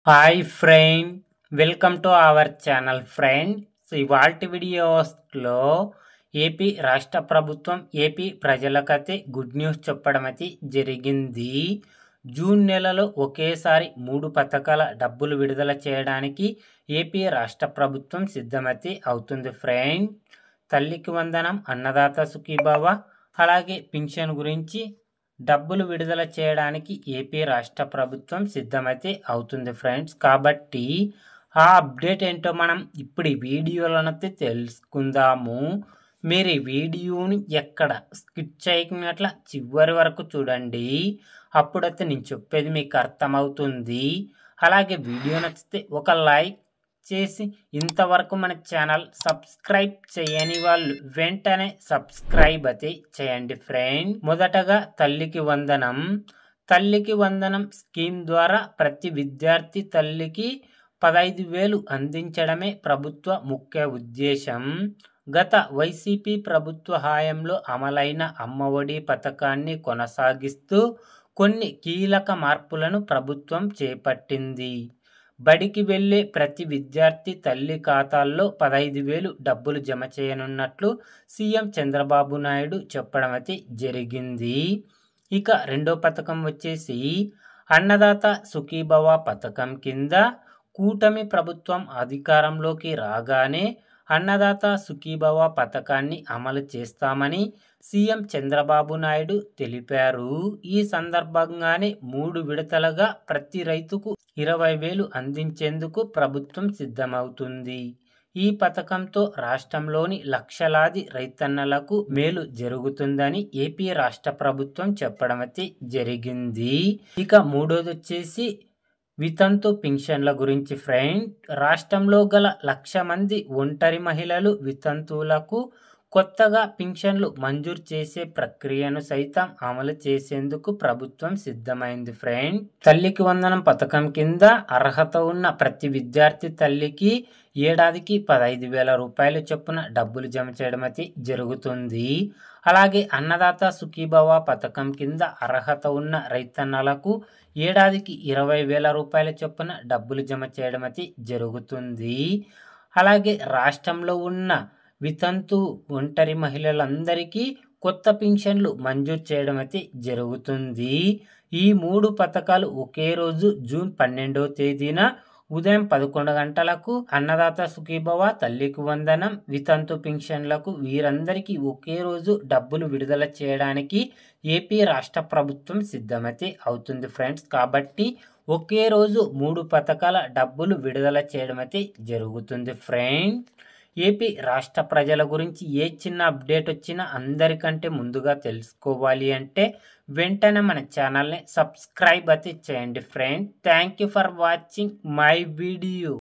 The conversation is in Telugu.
Hi friend, welcome to our channel friends. ఇవాల్టి వీడియోస్లో ఏపీ రాష్ట్ర ప్రభుత్వం ఏపీ ప్రజలకైతే గుడ్ న్యూస్ చెప్పడం అయితే జరిగింది. జూన్ నెలలో ఒకేసారి 3 పథకాల డబ్బులు విడుదల చేయడానికి ఏపీ రాష్ట్ర ప్రభుత్వం సిద్ధమైతే అవుతుంది ఫ్రెండ్. తల్లికి వందనం, అన్నదాత సుఖీభవ, అలాగే పింఛన్ గురించి డబ్బులు విడుదల చేయడానికి ఏపీ రాష్ట్ర ప్రభుత్వం సిద్ధమైతే అవుతుంది ఫ్రెండ్స్. కాబట్టి ఆ అప్డేట్ ఏంటో మనం ఇప్పుడు ఈ వీడియోలోనైతే తెలుసుకుందాము. మీరు ఈ వీడియోని ఎక్కడ స్కిప్ చేయకున్నట్ల చివరి వరకు చూడండి. అప్పుడైతే నేను చెప్పేది మీకు అర్థమవుతుంది. అలాగే వీడియో నచ్చితే ఒక లైక్ చేసి ఇంతవరకు మన ఛానల్ సబ్స్క్రైబ్ చేయని వాళ్ళు వెంటనే సబ్స్క్రైబ్ అయితే చేయండి ఫ్రెండ్. మొదటగా తల్లికి వందనం స్కీమ్ ద్వారా ప్రతి విద్యార్థి తల్లికి 15,000 అందించడమే ప్రభుత్వ ముఖ్య ఉద్దేశం. గత వైసీపీ ప్రభుత్వ హయాంలో అమలైన అమ్మఒడి పథకాన్ని కొనసాగిస్తూ కొన్ని కీలక మార్పులను ప్రభుత్వం చేపట్టింది. బడికి వెళ్లే ప్రతి విద్యార్థి తల్లి ఖాతాల్లో 15,000 డబ్బులు జమ చేయనున్నట్లు సీఎం చంద్రబాబు నాయుడు చెప్పడం అయితే జరిగింది. ఇక రెండో పథకం వచ్చేసి అన్నదాత సుఖీభవ పథకం కింద కూటమి ప్రభుత్వం అధికారంలోకి రాగానే అన్నదాత సుఖీభవ పథకాన్ని అమలు చేస్తామని సీఎం చంద్రబాబు నాయుడు తెలిపారు. ఈ సందర్భంగానే 3 విడతలుగా ప్రతి రైతుకు 20,000 అందించేందుకు ప్రభుత్వం సిద్ధమవుతుంది. ఈ పథకంతో రాష్ట్రంలోని లక్షలాది రైతన్నలకు మేలు జరుగుతుందని ఏపీ రాష్ట్ర ప్రభుత్వం చెప్పడం అయితే జరిగింది. ఇక మూడోది వచ్చేసి వితంతు పింఛన్ల గురించి ఫ్రెండ్. రాష్ట్రంలో గల 1,00,000 మంది ఒంటరి మహిళలు వితంతువులకు కొత్తగా పింఛన్లు మంజూరు చేసే ప్రక్రియను సైతం అమలు చేసేందుకు ప్రభుత్వం సిద్ధమైంది ఫ్రెండ్. తల్లికి వందనం పథకం కింద అర్హత ఉన్న ప్రతి విద్యార్థి తల్లికి ఏడాదికి 15,000 రూపాయల చొప్పున డబ్బులు జమ చేయడం అయితే జరుగుతుంది. అలాగే అన్నదాత సుఖీభవ పథకం కింద అర్హత ఉన్న రైతన్నలకు ఏడాదికి 20,000 రూపాయల చొప్పున డబ్బులు జమ చేయడం అయితే జరుగుతుంది. అలాగే రాష్ట్రంలో ఉన్న వితంతు ఒంటరి మహిళలందరికీ కొత్త పింఛన్లు మంజూరు చేయడం అయితే జరుగుతుంది. ఈ 3 పథకాలు ఒకే రోజు జూన్ 12వ తేదీన ఉదయం 11 గంటలకు అన్నదాత సుఖీభవ, తల్లికి వందనం, వితంతు పింఛన్లకు వీరందరికీ ఒకే రోజు డబ్బులు విడుదల చేయడానికి ఏపీ రాష్ట్ర ప్రభుత్వం సిద్ధమైతే అవుతుంది ఫ్రెండ్స్. కాబట్టి ఒకే రోజు 3 పథకాల డబ్బులు విడుదల చేయడం అయితే జరుగుతుంది ఫ్రెండ్. ఏపీ రాష్ట్ర ప్రజల గురించి ఏ చిన్న అప్డేట్ వచ్చినా అందరికంటే ముందుగా తెలుసుకోవాలి అంటే వెంటనే మన ఛానల్ని సబ్స్క్రైబ్ అయితే చేయండి friend. Thank you for watching my video.